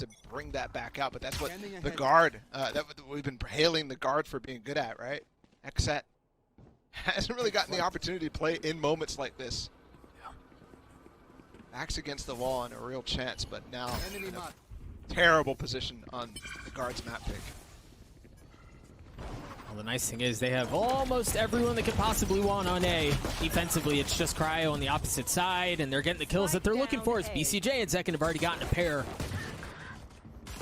on to bring that back out, but that's what the guard, we've been hailing the guard for being good at, right? Xset hasn't really gotten the opportunity to play in moments like this. Backs against the wall and a real chance, but now terrible position on the guard's map pick. Well, the nice thing is they have almost everyone that could possibly want on A. Defensively, it's just Cryo on the opposite side, and they're getting the kills that they're looking for. As BCJ and Xset have already gotten a pair.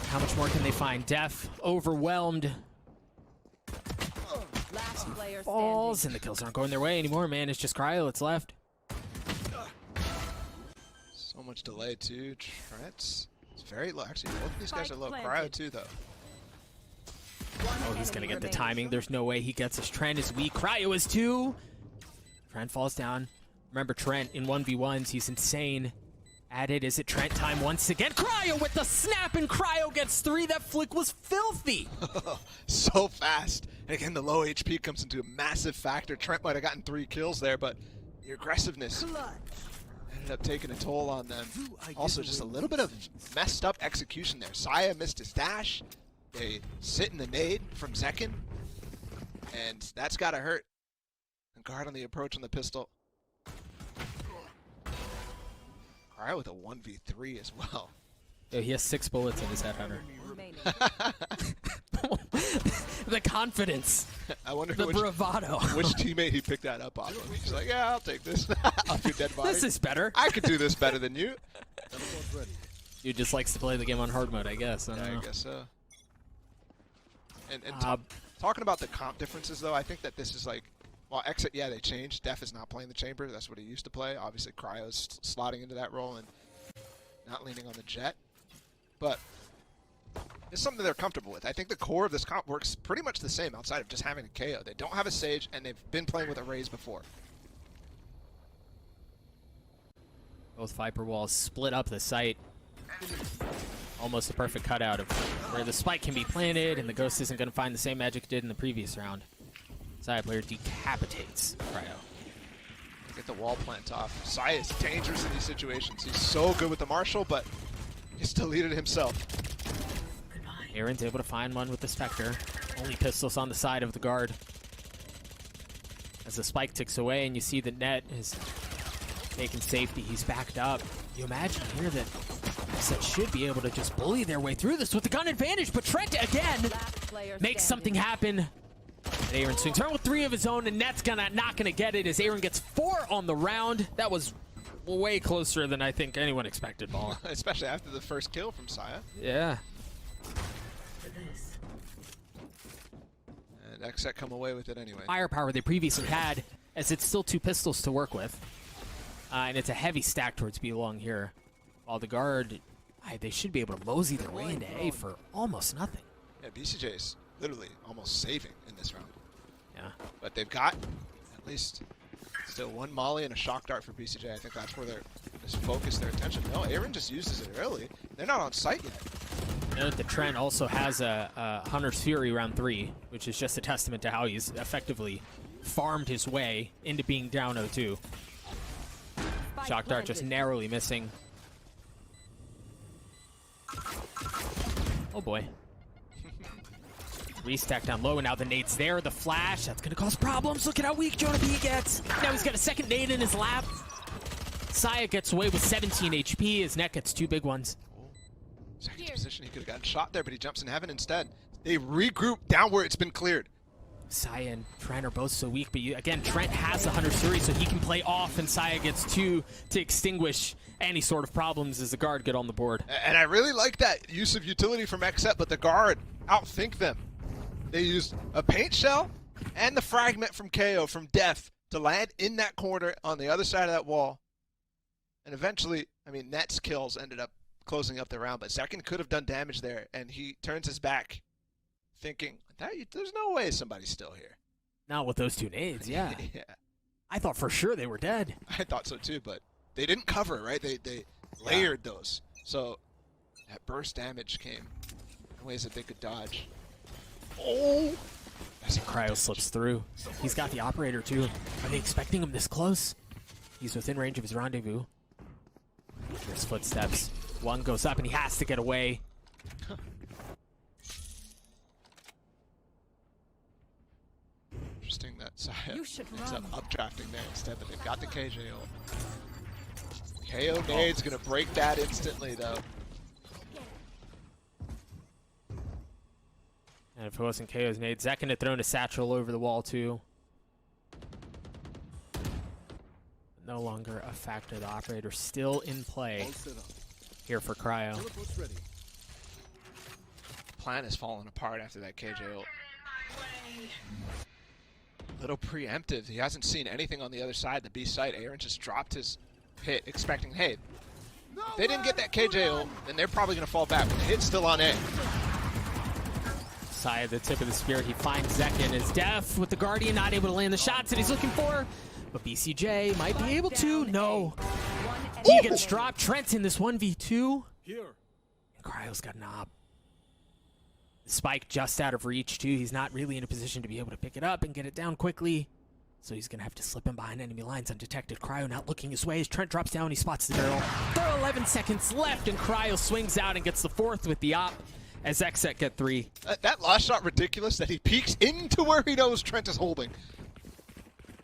How much more can they find? Def overwhelmed. Falls, and the kills aren't going their way anymore, man. It's just Cryo that's left. So much delay, too. Trent's very low. Actually, both of these guys are low. Cryo, too, though. Oh, he's going to get the timing. There's no way he gets this. Trent is weak. Cryo is too. Trent falls down. Remember, Trent in 1v1s, he's insane. At it, is it Trent time once again? Cryo with the snap, and Cryo gets 3. That flick was filthy. So fast. And again, the low HP comes into a massive factor. Trent might have gotten 3 kills there, but the aggressiveness ended up taking a toll on them. Also, just a little bit of messed up execution there. Saya missed his dash. They sit in the nade from Zekin, and that's got to hurt. And guard on the approach on the pistol. Cryo with a 1v3 as well. Yeah, he has 6 bullets in his headhunter. The confidence. I wonder the bravado. Which teammate he picked that up off of. He's like, yeah, I'll take this. Off your dead body. This is better. I could do this better than you. Dude just likes to play the game on hard mode, I guess. I guess so. And talking about the comp differences, though, I think that this is like, well, Xset, yeah, they changed. Def is not playing the chamber. That's what he used to play. Obviously, Cryo's slotting into that role and not leaning on the jet. But it's something they're comfortable with. I think the core of this comp works pretty much the same outside of just having a KO. They don't have a Sage, and they've been playing with arrays before. Both Viper walls split up the site. Almost a perfect cutout of where the spike can be planted, and the Ghost isn't going to find the same magic it did in the previous round. Side player decapitates Cryo. Get the wall plant off. Sai is dangerous in these situations. He's so good with the Marshal, but he's deleted himself. Aaron's able to find one with the Spectre. Only pistols on the side of the guard. As the spike ticks away and you see the net is taking safety, he's backed up. You imagine here that Xset should be able to just bully their way through this with the gun advantage, but Trent again makes something happen. And Aaron swings around with 3 of his own, and Net's not gonna get it as Aaron gets 4 on the round. That was way closer than I think anyone expected, Ball. Especially after the first kill from Saya. Yeah. And Xset come away with it anyway. Firepower they previously had, as it's still 2 pistols to work with. And it's a heavy stack towards B long here. While the guard, they should be able to mosey their way into A for almost nothing. Yeah, BCJ's literally almost saving in this round. Yeah. But they've got at least still 1 molly and a shock dart for BCJ. I think that's where they're just focus their attention. No, Aaron just uses it early. They're not on site yet. Note that Trent also has a Hunter's Fury round 3, which is just a testament to how he's effectively farmed his way into being down 0-2. Shock dart just narrowly missing. Oh boy. Restack down low, and now the nade's there. The flash, that's gonna cause problems. Look at how weak Jonah B gets. Now he's got a second nade in his lap. Saya gets away with 17 HP. His neck gets 2 big ones. Second position, he could have gotten shot there, but he jumps in heaven instead. They regroup down where it's been cleared. Saya and Trent are both so weak, but again, Trent has the Hunter's Fury, so he can play off, and Saya gets 2 to extinguish any sort of problems as the guard get on the board. And I really like that use of utility from Xset, but the guard outthink them. They used a paint shell and the fragment from KO from Def to land in that corner on the other side of that wall. And eventually, I mean, Net's kills ended up closing up the round, but Zekin could have done damage there, and he turns his back thinking, there's no way somebody's still here. Not with those 2 nades, yeah. Yeah. I thought for sure they were dead. I thought so too, but they didn't cover, right? They layered those. So that burst damage came in ways that they could dodge. Oh! As Cryo slips through. He's got the operator too. Are they expecting him this close? He's within range of his rendezvous. There's footsteps. One goes up and he has to get away. Interesting that Saya You should ends run. up updrafting there instead, but they've got the KJ ult. KO nade's gonna break that instantly though. And if it wasn't KO's nade, Zekin had thrown a satchel over the wall too. No longer a factor. The operator still in play here for Cryo. Plan is falling apart after that KJ ult. Little preemptive. He hasn't seen anything on the other side, the B site. Aaron just dropped his hit, expecting, hey, if they didn't get that KJ ult, then they're probably going to fall back. But the hit's still on A. Saya, the tip of the spear. He finds Zekin. Is Def with the Guardian, not able to land the shots that he's looking for. But BCJ might be able to. No. He gets dropped. Trent's in this 1v2. And Cryo's got an op. Spike just out of reach, too. He's not really in a position to be able to pick it up and get it down quickly. So he's going to have to slip in behind enemy lines undetected. Cryo not looking his way as Trent drops down. He spots the barrel. There are 11 seconds left, and Cryo swings out and gets the fourth with the op as Xset get 3. That last shot ridiculous that he peeks into where he knows Trent is holding.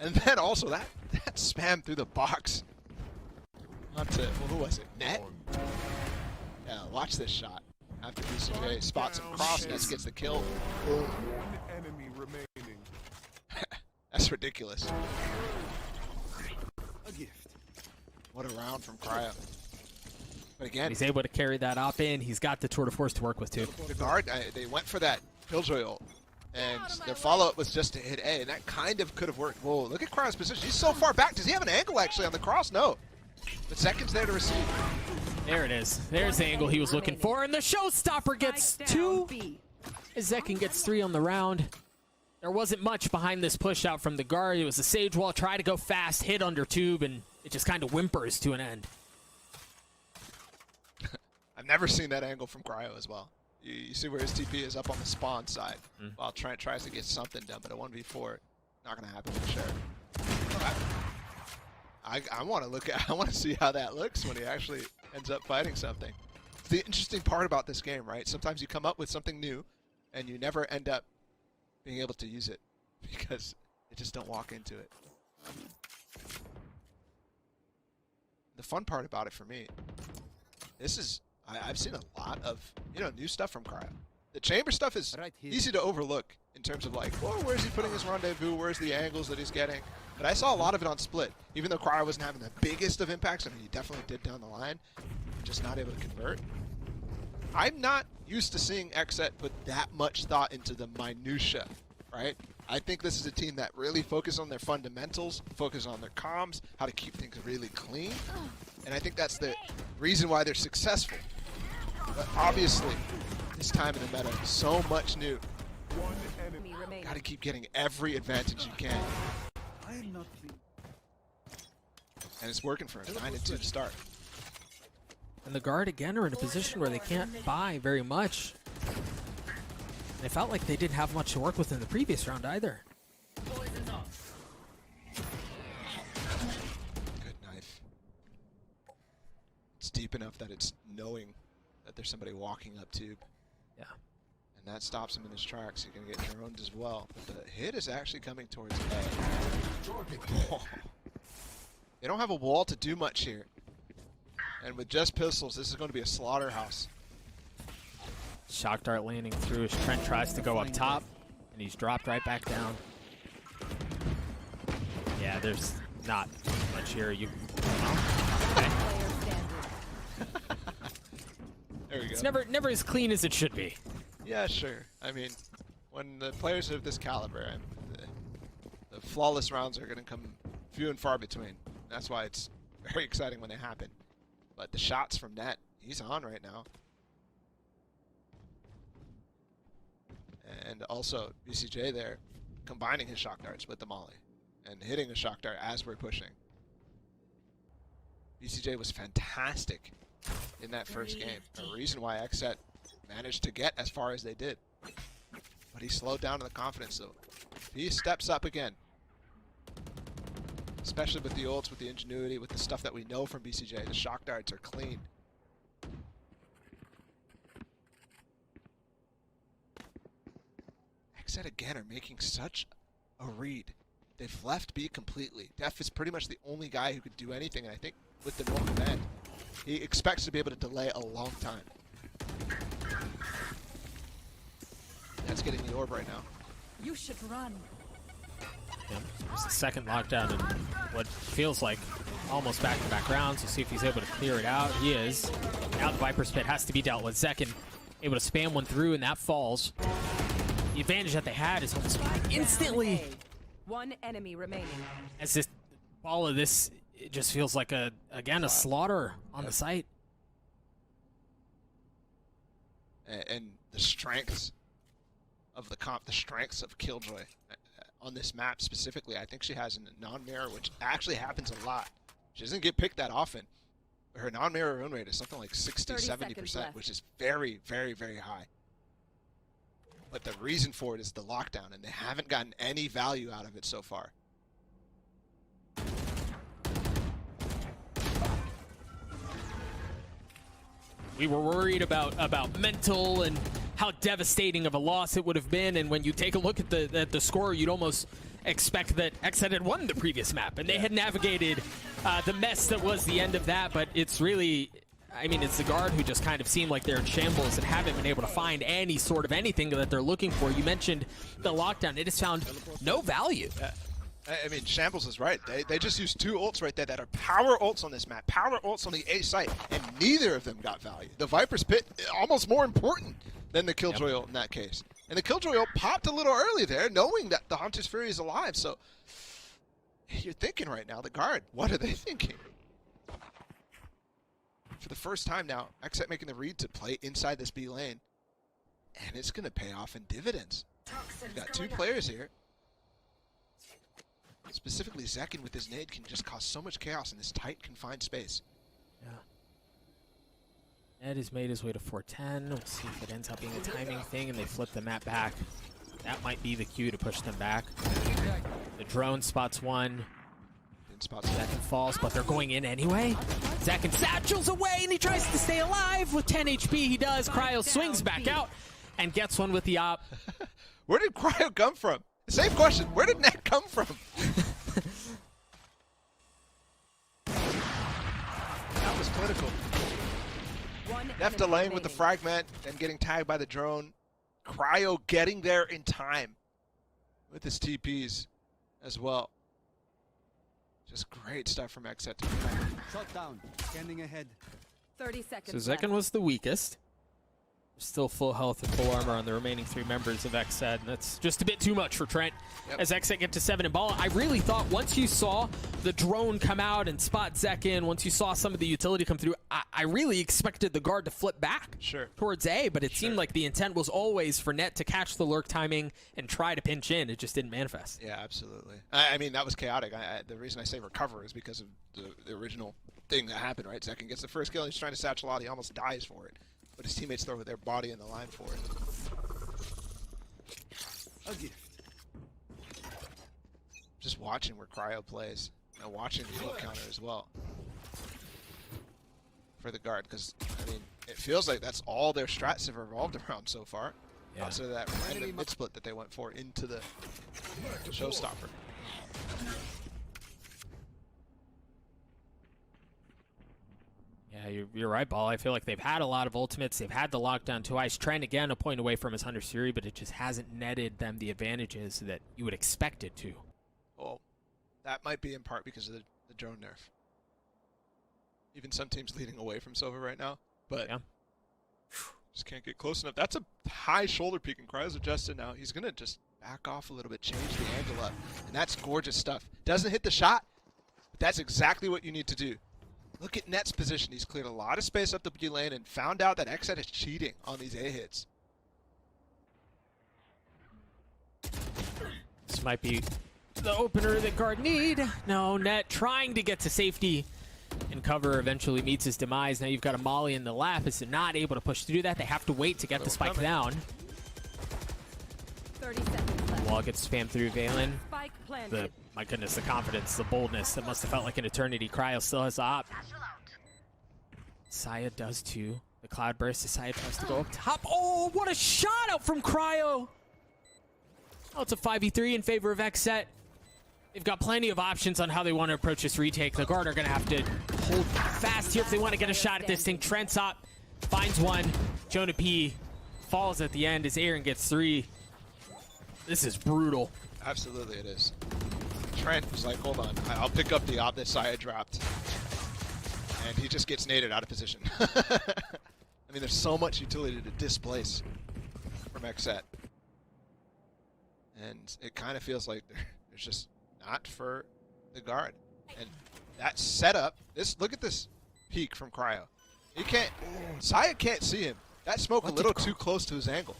And then also that spam through the box. Onto, who was it? Net? Yeah, watch this shot. After BCJ spots him cross, Nets gets the kill. Boom. One enemy remaining. That's ridiculous. A gift. What a round from Cryo. But again, He's able to carry that op in. He's got the tour de force to work with, too. the guard, they went for that Killjoy ult. And their follow-up was just to hit A, and that kind of could have worked. Whoa, look at Cryo's position. He's so far back. Does he have an angle, actually, on the cross? No. But Zekin's there to receive. There it is. There's the angle he was looking for, and the showstopper gets 2. As Zekin gets 3 on the round. There wasn't much behind this push out from the guard. It was a Sage Wall, try to go fast, hit under tube, and it just kind of whimpers to an end. I've never seen that angle from Cryo as well. You see where his TP is up on the spawn side, while Trent tries to get something done, but a 1v4, not going to happen for sure. I want to look at. I want to see how that looks when he actually ends up fighting something. It's the interesting part about this game, right? Sometimes you come up with something new, and you never end up being able to use it because you just don't walk into it. The fun part about it for me, this is I've seen a lot of new stuff from Cryo. The chamber stuff is easy to overlook in terms of like, whoa, where's he putting his rendezvous? Where's the angles that he's getting? But I saw a lot of it on split. Even though Cryo wasn't having the biggest of impacts, I mean, he definitely did down the line, just not able to convert. I'm not used to seeing Xset put that much thought into the minutia, right? I think this is a team that really focuses on their fundamentals, focus on their comms, how to keep things really clean. And I think that's the reason why they're successful. But obviously, this time in the meta, so much new. One enemy remaining. Got to keep getting every advantage you can. I am not. And it's working for him. 9-2 to start. And the guard, again, are in a position where they can't buy very much. And it felt like they didn't have much to work with in the previous round either. Good knife. It's deep enough that it's knowing that there's somebody walking up tube. Yeah. And that stops him in his tracks. You're going to get droned as well. But the hit is actually coming towards A. Oh. They don't have a wall to do much here. And with just pistols, this is going to be a slaughterhouse. Shock dart landing through as Trent tries to go up top, and he's dropped right back down. Yeah, there's not much here. Okay. There we go. It's never as clean as it should be. Yeah, sure. I mean, when the players of this caliber, the flawless rounds are going to come few and far between. That's why it's very exciting when they happen. But the shots from Net, he's on right now. And also, BCJ there, combining his shock darts with the molly. And hitting a shock dart as we're pushing. BCJ was fantastic in that first game. A reason why Xset managed to get as far as they did. But he slowed down in the confidence, so he steps up again. Especially with the ults, with the ingenuity, with the stuff that we know from BCJ. The shock darts are clean. Xset again are making such a read. They've left B completely. Def is pretty much the only guy who could do anything, and I think with the no command, he expects to be able to delay a long time. That's getting the orb right now. You should run. Yep. It's the second lockdown in what feels like almost back-to-back rounds. We'll see if he's able to clear it out. He is. Now the Viper's Pit has to be dealt with. Zekin able to spam one through, and that falls. The advantage that they had is almost instantly. One enemy remaining. As this all of this, it just feels like a slaughter on the site. And the strengths of the comp, the strengths of Killjoy on this map specifically, I think she has a non-mirror, which actually happens a lot. She doesn't get picked that often. Her non-mirror win rate is something like 60-70%, which is very, very, very high. But the reason for it is the lockdown, and they haven't gotten any value out of it so far. We were worried about mental and how devastating of a loss it would have been, and when you take a look at the score, you'd almost expect that Xset had won the previous map, and they had navigated the mess that was the end of that. But it's really, I mean, it's the Guard who just kind of seem like they're in shambles and haven't been able to find any sort of anything that they're looking for. You mentioned the lockdown; it has found no value. I mean, Shambles is right. They just used 2 ults right there that are power ults on this map, power ults on the A site, and neither of them got value. The Viper's Pit, almost more important than the Killjoy ult in that case. And the Killjoy ult popped a little early there, knowing that the Hunter's Fury is alive. So you're thinking right now, the Guard, what are they thinking? For the first time now, Xset making the read to play inside this B lane, and it's going to pay off in dividends. We've got 2 players here. Specifically, Zekin with his nade can just cause so much chaos in this tight, confined space. Yeah. Ed has made his way to 410. We'll see if it ends up being a timing thing and they flip the map back. That might be the cue to push them back. The drone spots one. Zekin falls, but they're going in anyway. Zekin satchels away and he tries to stay alive. With 10 HP, he does. Cryo swings back out and gets one with the op. Where did Cryo come from? Same question. Where did Net come from? That was clinical. Left delaying with the fragment and getting tagged by the drone. Cryo getting there in time with his TPs as well. Just great stuff from Xset. Shut down. Scanning ahead. 30 seconds. So Zekin was the weakest. Still full health and full armor on the remaining 3 members of Xset, and that's just a bit too much for Trent. As Xset get to 7 and ball. I really thought once you saw the drone come out and spot Zekin, once you saw some of the utility come through, I really expected the Guard to flip back towards A, but it seemed like the intent was always for Net to catch the lurk timing and try to pinch in. It just didn't manifest. Yeah, absolutely. I mean, that was chaotic. The reason I say recover is because of the original thing that happened, right? Zekin gets the first kill, and he's trying to satchel out, he almost dies for it. But his teammates throw their body in the line for it. A gift. Just watching where Cryo plays and watching the ult counter as well for the Guard, because I mean, it feels like that's all their strats have revolved around so far. Outside of that random mid split that they went for into the showstopper. Yeah, you're right, Ball. I feel like they've had a lot of ultimates. They've had the lockdown twice. Trent, again, a point away from his Hunter's Fury, but it just hasn't netted them the advantages that you would expect it to. Well, that might be in part because of the drone nerf. Even some teams leading away from Sova right now, but just can't get close enough. That's a high shoulder peek, and Cryo's adjusted now. He's going to just back off a little bit, change the angle up, and that's gorgeous stuff. Doesn't hit the shot, but that's exactly what you need to do. Look at Net's position. He's cleared a lot of space up the B lane and found out that Xset is cheating on these A hits. This might be the opener that Guard need. No, Net trying to get to safety and cover eventually meets his demise. Now you've got a Molly in the lap. Is not able to push through that. They have to wait to get the spike down. 30 seconds left. Wall gets spammed through Valen. Spike planted. My goodness, the confidence, the boldness. That must have felt like an eternity. Cryo still has the op. Saya does too. The cloud burst. Saya tries to go up top. Oh, what a shot out from Cryo! Oh, it's a 5v3 in favor of Xset. They've got plenty of options on how they want to approach this retake. The guard are going to have to hold fast here if they want to get a shot at this thing. Trent's up, finds one. Jonah P falls at the end as Aaron gets 3. This is brutal. Absolutely it is. Trent was like, hold on, I'll pick up the op that Saya dropped. And he just gets naded out of position. I mean, there's so much utility to displace from Xset. And it kind of feels like there's just not for the guard. And that setup, look at this peek from Cryo. He can't, Saya can't see him. That smoke a little too close to his angle.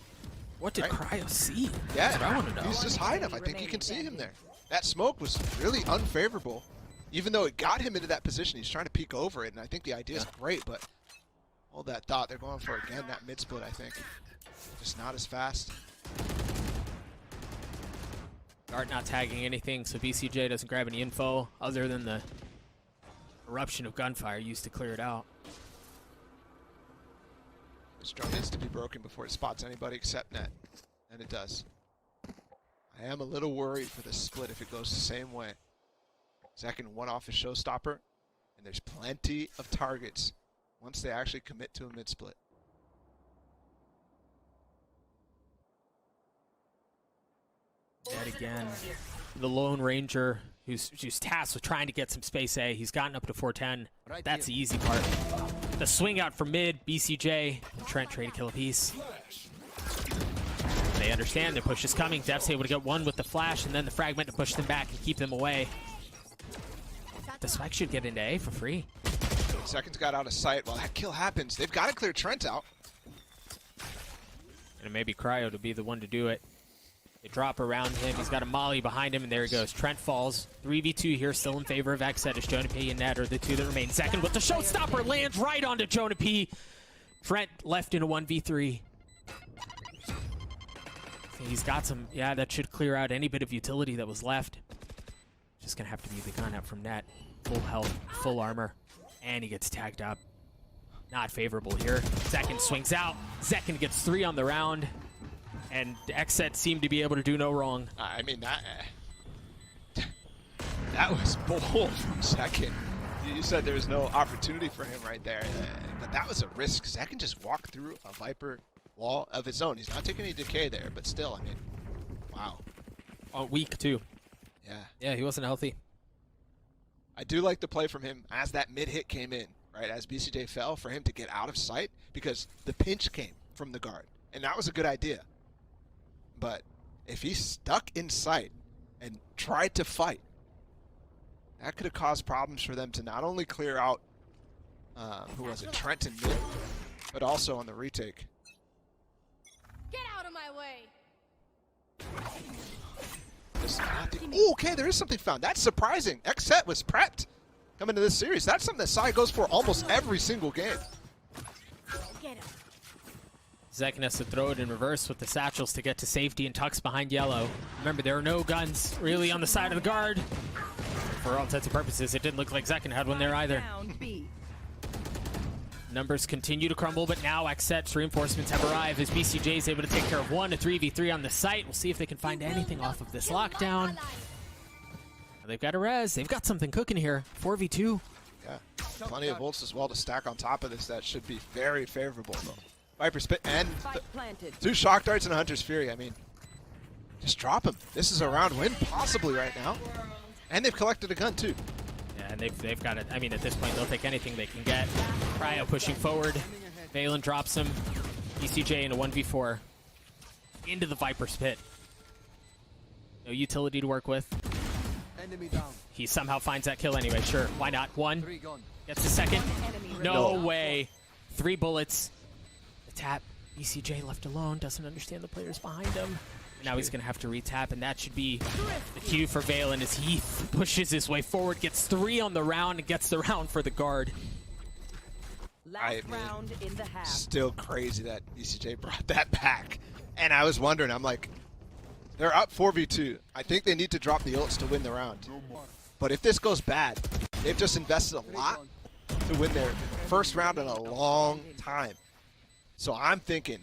What did Cryo see? Yeah, That's what I want to know. He's just high enough. I think he can see him there. That smoke was really unfavorable. Even though it got him into that position, he's trying to peek over it, and I think the idea is great, but hold that thought. They're going for, again, that mid-split, I think. Just not as fast. Guard not tagging anything, so BCJ doesn't grab any info other than the eruption of gunfire used to clear it out. This drone needs to be broken before it spots anybody except net, and it does. I am a little worried for this split if it goes the same way. Zek can one off his showstopper, and there's plenty of targets once they actually commit to a mid-split. Yet again, the Lone Ranger who's tasked with trying to get some space A. He's gotten up to 410. That's the easy part. The swing out from mid, BCJ, and Trent trying to kill a piece. They understand their push is coming. Def's able to get one with the flash and then the fragment to push them back and keep them away. The spike should get into A for free. Seconds got out of sight. While that kill happens, they've got to clear Trent out. And it may be Cryo to be the one to do it. They drop around him. He's got a molly behind him, and there he goes. Trent falls. 3v2 here, still in favor of Xset as Jonah P and Ned are the two that remain. Second with the showstopper, lands right onto Jonah P. Trent left in a 1v3. He's got some, yeah, that should clear out any bit of utility that was left. Just gonna have to be the gun up from Net. Full health, full armor, and he gets tagged up. Not favorable here. Second swings out. Zekin gets 3 on the round. And Xset seemed to be able to do no wrong. I mean, that was bold from Zekin. You said there was no opportunity for him right there, but that was a risk. Zekin just walked through a Viper wall of his own. He's not taking any decay there, but still, I mean, wow. Oh, weak too. Yeah. Yeah, he wasn't healthy. I do like the play from him as that mid hit came in, right? As BCJ fell, for him to get out of sight because the pinch came from the guard, and that was a good idea. But if he stuck in sight and tried to fight, that could have caused problems for them to not only clear out, who was it, Trent and mid, but also on the retake. Get out of my way! Ooh, okay, there is something found. That's surprising. Xset was prepped coming to this series. That's something that Sai goes for almost every single game. Get him. Zekin has to throw it in reverse with the satchels to get to safety and tucks behind yellow. Remember, there are no guns really on the side of the guard. For all intents and purposes, it didn't look like Zekin had one there either. Numbers continue to crumble, but now Xset's reinforcements have arrived as BCJ is able to take care of one, a 3v3 on the site. We'll see if they can find anything off of this lockdown. They've got a res. They've got something cooking here. 4v2. Yeah, plenty of volts as well to stack on top of this. That should be very favorable, though. Viper spit and 2 shock darts and a Hunter's Fury. I mean, just drop him. This is a round win, possibly right now. And they've collected a gun, too. Yeah, and they've got it. I mean, at this point, they'll take anything they can get. Cryo pushing forward. Valen drops him. BCJ in a 1v4. Into the Viper spit. No utility to work with. Enemy down. He somehow finds that kill anyway. Sure, why not? 1. 3 gone. Gets the second. No way. 3 bullets. The tap. BCJ left alone. Doesn't understand the players behind him. Now he's going to have to retap, and that should be the cue for Valen as he pushes his way forward, gets 3 on the round, and gets the round for the guard. Last round in the half. Still crazy that BCJ brought that back. And I was wondering, I'm like, they're up 4v2. I think they need to drop the ults to win the round. But if this goes bad, they've just invested a lot to win their first round in a long time. So I'm thinking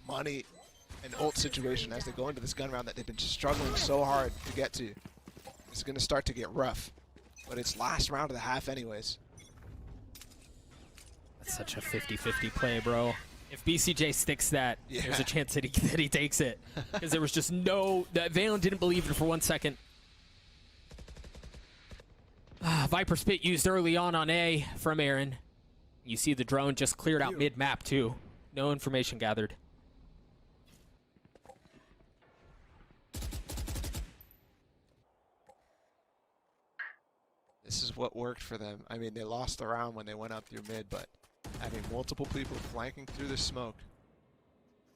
money an ult situation as they go into this gun round that they've been struggling so hard to get to. It's going to start to get rough. But it's last round of the half anyways. That's such a 50-50 play, bro. If BCJ sticks that, there's a chance that he takes it. Because there was just no... Valen didn't believe it for 1 second. Viper Spit used early on A from Aaron. You see the drone just cleared out mid-map, too. No information gathered. This is what worked for them. I mean, they lost the round when they went up through mid, but having multiple people flanking through the smoke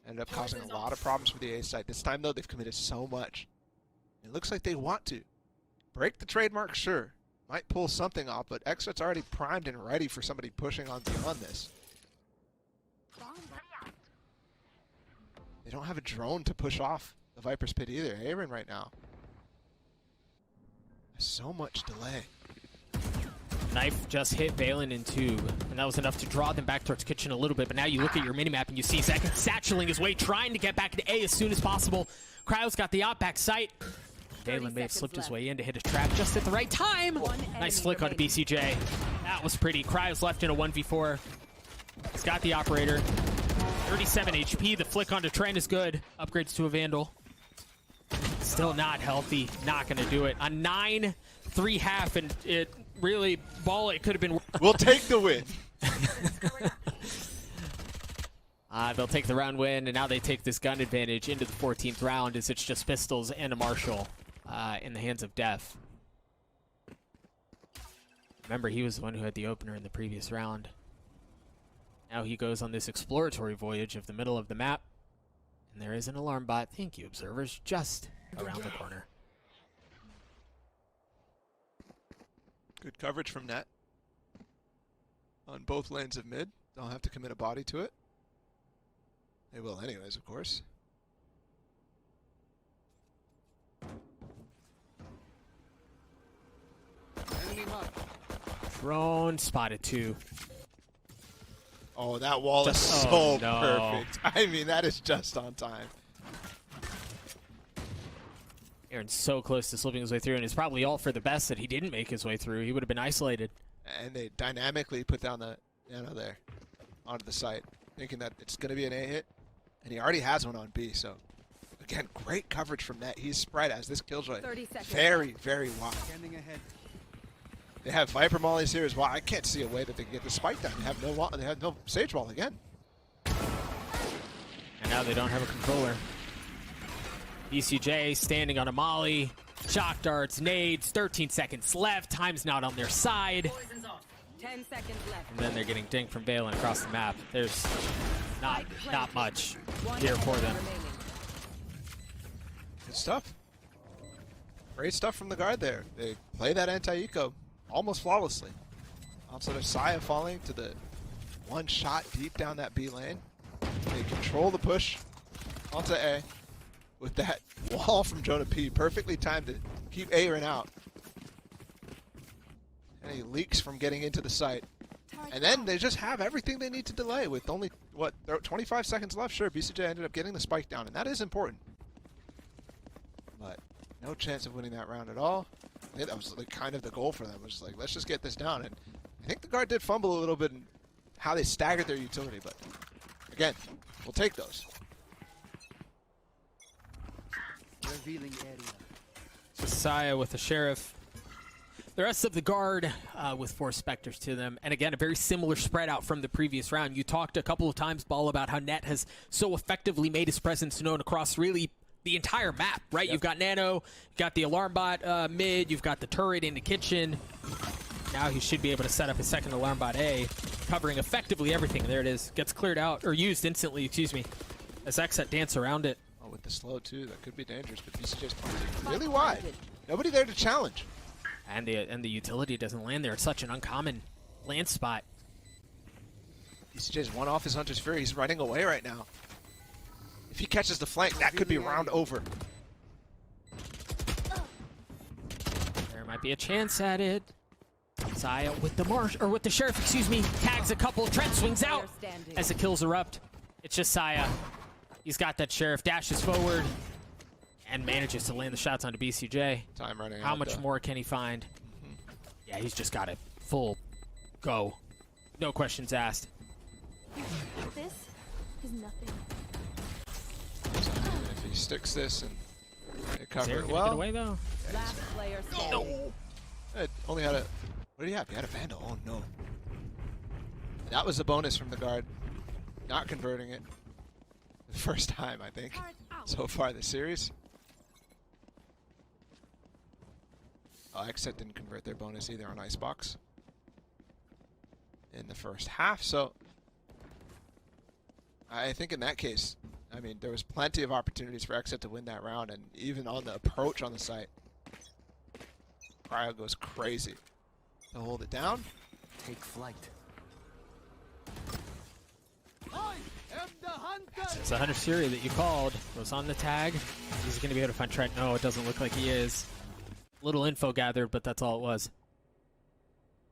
ended up causing a lot of problems for the A side. This time, though, they've committed so much. It looks like they want to. Break the trademark, sure. Might pull something off, but Xset's already primed and ready for somebody pushing on beyond this. They don't have a drone to push off the Viper's Pit either. Aaron right now. So much delay. Knife just hit Valen in tube, and that was enough to draw them back towards kitchen a little bit. But now you look at your minimap and you see Zek satcheling his way, trying to get back into A as soon as possible. Cryo's got the op back sight. Valen may have slipped his way in to hit his trap just at the right time. Nice flick on BCJ. That was pretty. Cryo's left in a 1v4. He's got the operator. 37 HP. The flick onto Trent is good. Upgrades to a Vandal. Still not healthy. Not going to do it. A 9-3 half, and it really, ball, it could have been. We'll take the win. They'll take the round win, and now they take this gun advantage into the 14th round as it's just pistols and a Marshall in the hands of Def. Remember, he was the one who had the opener in the previous round. Now he goes on this exploratory voyage of the middle of the map. And there is an alarm bot, thank you, observers, just around the corner. Good coverage from Net on both lanes of mid. Don't have to commit a body to it. They will anyways, of course. Drone spotted too. Oh, that wall is so perfect. I mean, that is just on time. Aaron's so close to slipping his way through, and it's probably all for the best that he didn't make his way through. He would have been isolated. And they dynamically put down the nano there onto the site, thinking that it's going to be an A hit. And he already has one on B, so again, great coverage from Net. He's spread as this killjoy very, very wide. Scanning ahead. They have Viper mollies here as well. I can't see a way that they can get the spike down. They have no wall, they have no sage wall again. And now they don't have a controller. BCJ standing on a molly. Shock darts, nades, 13 seconds left. Time's not on their side. 10 seconds left. And then they're getting dinged from Valen across the map. There's not much here for them. Good stuff. Great stuff from the guard there. They play that anti-eco almost flawlessly. Outside of Saya falling to the one shot deep down that B lane. They control the push onto A with that wall from Jonah P. Perfectly timed to keep Aaron out. And he leaks from getting into the site. And then they just have everything they need to delay with only, what, 25 seconds left? Sure, BCJ ended up getting the spike down, and that is important. But no chance of winning that round at all. I think that was like kind of the goal for them, was like, let's just get this down. And I think the guard did fumble a little bit in how they staggered their utility, but again, we'll take those. Revealing area. Saya with the Sheriff. The rest of the guard with 4 Spectres to them. And again, a very similar spread out from the previous round. You talked a couple of times, Ball, about how Net has so effectively made his presence known across really the entire map, right? Yep. You've got Nano, you've got the alarm bot mid, you've got the turret in the kitchen. Now he should be able to set up his second alarm bot A, covering effectively everything. There it is. Gets cleared out, or used instantly, excuse me, as Xset dance around it. Oh, with the slow, too. That could be dangerous, but BCJ's punting really wide. Nobody there to challenge. And the utility doesn't land there. It's such an uncommon land spot. BCJ's one off his Hunter's Fury. He's running away right now. If he catches the flank, that could be round over. There might be a chance at it. Saya with the with the Sheriff, excuse me, tags a couple. Trent swings out as the kills erupt. It's just Saya. He's got that Sheriff, dashes forward, and manages to land the shots onto BCJ. Time running out. How much more can he find? Yeah, he's just got a full go. No questions asked. This is nothing. If he sticks this and they Is cover Aaron it gonna get well. away though? Last player standing. It only had a. What did he have? He had a Vandal. Oh no. That was a bonus from the guard. Not converting it. The first time, I think, so far this series. Oh, Xset didn't convert their bonus either on ICEBOX in the first half, so I think in that case, I mean, there was plenty of opportunities for Xset to win that round, and even on the approach on the site, Cryo goes crazy to hold it down. Take flight. It's the Hunter Siri that you called. Goes on the tag. He's going to be able to find Trent. No, it doesn't look like he is. Little info gathered, but that's all it was.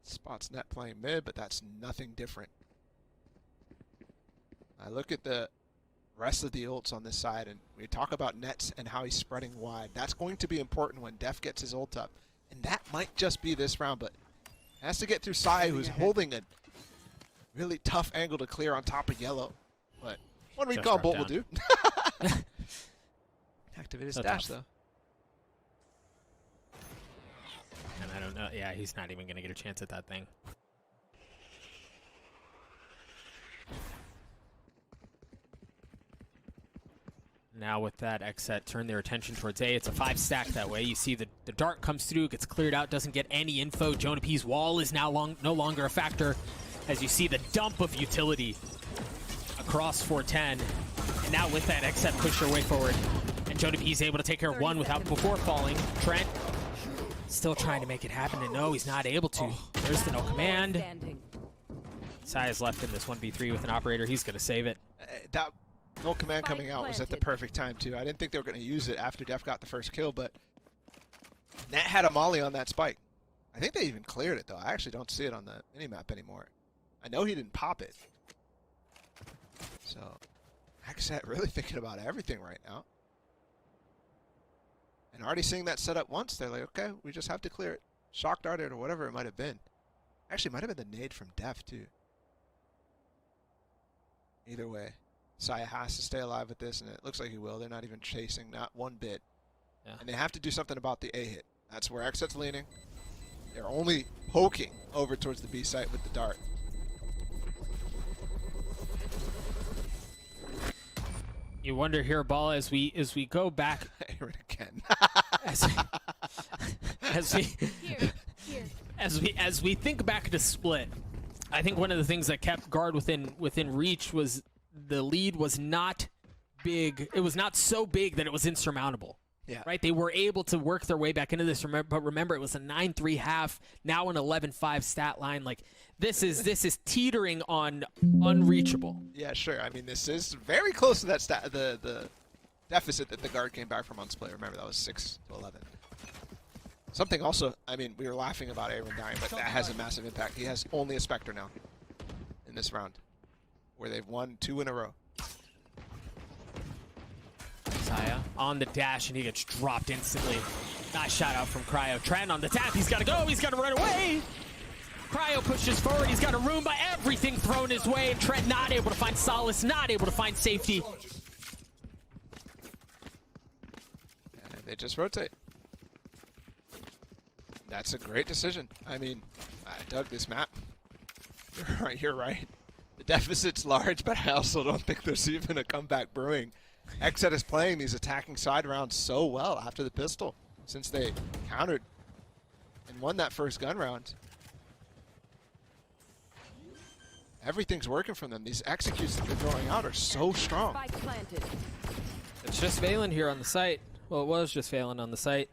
Spots net playing mid, but that's nothing different. I look at the rest of the ults on this side, and we talk about nets and how he's spreading wide. That's going to be important when Def gets his ult up. And that might just be this round, but has to get through Sai, who's holding a really tough angle to clear on top of yellow. But one recall bolt will do. Activate his dash, though. And I don't know. Yeah, he's not even going to get a chance at that thing. Now with that, Xset turn their attention towards A. It's a 5-stack that way. You see the dart comes through, gets cleared out, doesn't get any info. Jonah P's wall is now no longer a factor as you see the dump of utility across 410. And now with that, Xset push their way forward. And Jonah P's able to take care of one before falling. Trent still trying to make it happen, and no, he's not able to. There's the no command. Sai is left in this 1v3 with an operator. He's going to save it. That no command coming out was at the perfect time, too. I didn't think they were going to use it after Def got the first kill, but Nat had a molly on that spike. I think they even cleared it, though. I actually don't see it on the minimap anymore. I know he didn't pop it. So, Xset really thinking about everything right now. And already seeing that set up once, they're like, okay, we just have to clear it. Shock darted or whatever it might have been. Actually, it might have been the nade from Def, too. Either way, Saya has to stay alive with this, and it looks like he will. They're not even chasing, not one bit. Yeah. And they have to do something about the A hit. That's where Xset's leaning. They're only poking over towards the B site with the dart. You wonder here, Ball, as we go back Aaron again. as we think back to split, I think one of the things that kept guard within reach was the lead was not big. It was not so big that it was insurmountable. Yeah. Right? They were able to work their way back into this. But remember, it was a 9-3 half, now an 11-5 stat line. Like this is teetering on unreachable. Yeah, sure. I mean, this is very close to that the deficit that the guard came back from on split. Remember, that was 6 to 11. Something also, I mean, we were laughing about Aaron dying, but that has a massive impact. He has only a Spectre now in this round, where they've won 2 in a row. Saya on the dash, and he gets dropped instantly. Nice shot out from Cryo. Trent on the tap. He's got to go. He's got to run away. Cryo pushes forward. He's got a room by everything thrown his way, and Trent not able to find solace, not able to find safety. And they just rotate. That's a great decision. I mean, I dug this map. You're right. The deficit's large, but I also don't think there's even a comeback brewing. Xset is playing these attacking side rounds so well after the pistol since they countered and won that first gun round. Everything's working from them. These executes that they're throwing out are so strong. It's just Valen here on the site. Well, it was just Valen on the site.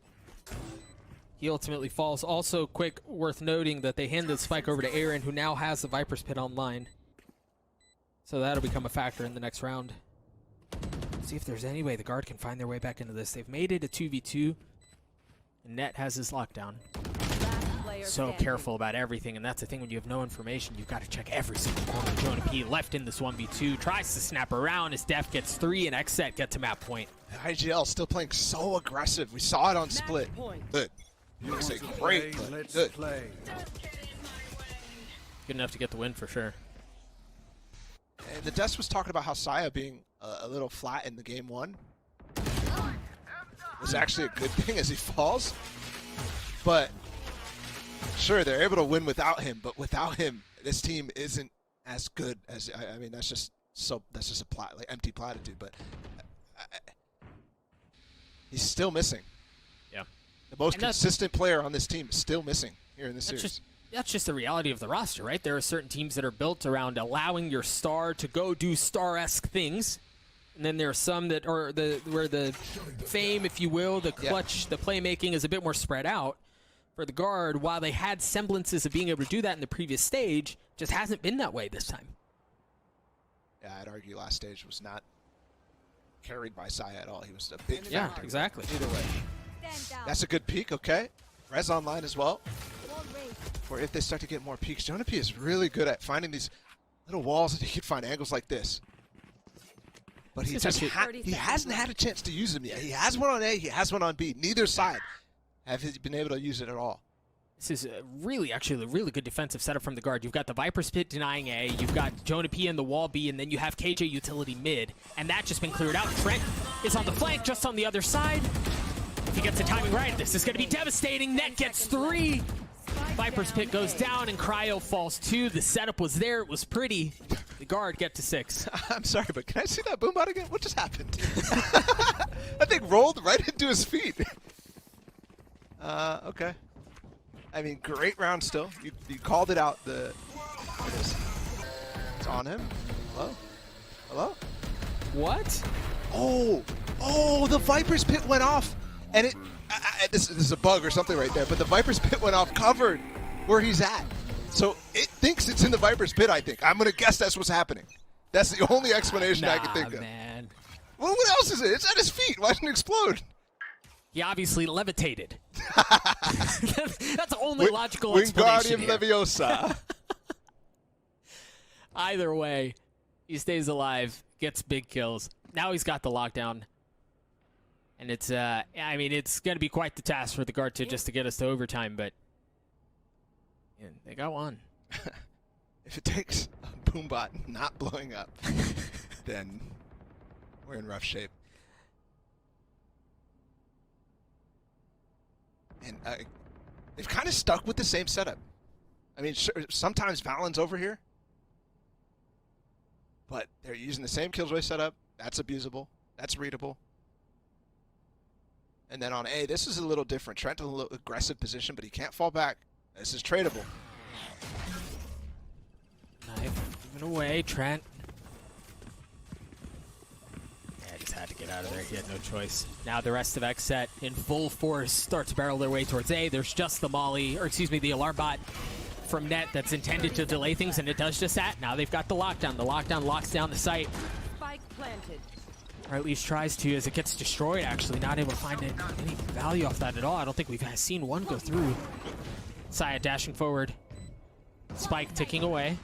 He ultimately falls. Also, quick, worth noting that they hand the spike over to Aaron, who now has the Viper's Pit online. So that'll become a factor in the next round. See if there's any way the guard can find their way back into this. They've made it a 2v2. And Net has his lockdown. so careful about everything, and that's the thing when you have no information, you've got to check every single corner. Jonah P left in this 1v2, tries to snap around as Def gets 3 and Xset gets to map point. IGL still playing so aggressive. We saw it on split. Good. You would say great, but good. Good enough to get the win for sure. And the Des was talking about how Saya being a little flat in the game 1 was actually a good thing as he falls. But sure, they're able to win without him, but without him, this team isn't as good as I mean. That's just a empty platitude. But he's still missing. Yeah, the most consistent player on this team is still missing here in this series. That's just the reality of the roster, right? There are certain teams that are built around allowing your star to go do star-esque things. And then there are some that are where the fame, if you will, the clutch, the playmaking is a bit more spread out for the guard. While they had semblances of being able to do that in the previous stage, just hasn't been that way this time. Yeah, I'd argue last stage was not carried by Saya at all. He was a big factor. Yeah, exactly. Either way. That's a good peek, okay. Rez online as well. Or if they start to get more peeks, Jonah P is really good at finding these little walls that he can find angles like this. But he just he hasn't had a chance to use them yet. He has one on A, he has one on B. Neither side have been able to use it at all. This is actually a really good defensive setup from the guard. You've got the Viper Spit denying A, you've got Jonah P in the wall B, and then you have KJ utility mid. And that just been cleared out. Trent is on the flank, just on the other side. If he gets the timing right, this is going to be devastating. Net gets 3. Viper's Pit goes down and Cryo falls 2. The setup was there. It was pretty. The guard get to 6. I'm sorry, but can I see that boom bot again? What just happened? That thing rolled right into his feet. Okay. I mean, great round still. You called it out. It's on him. Hello? Hello? What? Oh, the Viper's Pit went off. And this is a bug or something right there, but the Viper's Pit went off covered where he's at. So it thinks it's in the Viper's Pit, I think. I'm going to guess that's what's happening. That's the only explanation I can think of. Man. Well, what else is it? It's at his feet. Why didn't it explode? He obviously levitated. That's the only logical explanation here. Leviosa. Either way, he stays alive, gets big kills. Now he's got the lockdown. And it's, I mean, it's going to be quite the task for the guard to just to get us to overtime, but yeah, they got one. If it takes a boom bot not blowing up, then we're in rough shape. And they've kind of stuck with the same setup. I mean, sure, sometimes Valen's over here, but they're using the same Killjoy setup. That's abusable. That's readable. And then on A, this is a little different. Trent in a little aggressive position, but he can't fall back. This is tradable. Knife moving away, Trent. Yeah, just had to get out of there. He had no choice. Now the rest of Xset in full force starts to barrel their way towards A. There's just the molly, or excuse me, the alarm bot from Net that's intended to delay things, and it does just that. Now they've got the lockdown. The lockdown locks down the site. Spike planted. Or at least tries to, as it gets destroyed, actually. Not able to find any value off that at all. I don't think we've seen one go through. Saya dashing forward. Spike ticking away.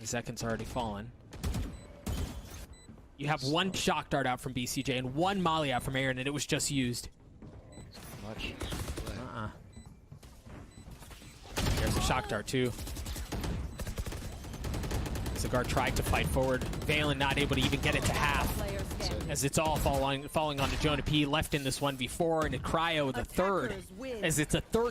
The second's already fallen. You have one shock dart out from BCJ and one molly out from Aaron, and it was just used. Much. There's a shock dart, too. Cigar tried to fight forward. Valen not able to even get it to half. As it's all falling onto Jonah P. Left in this 1v4, and a Cryo the third. As it's a 13.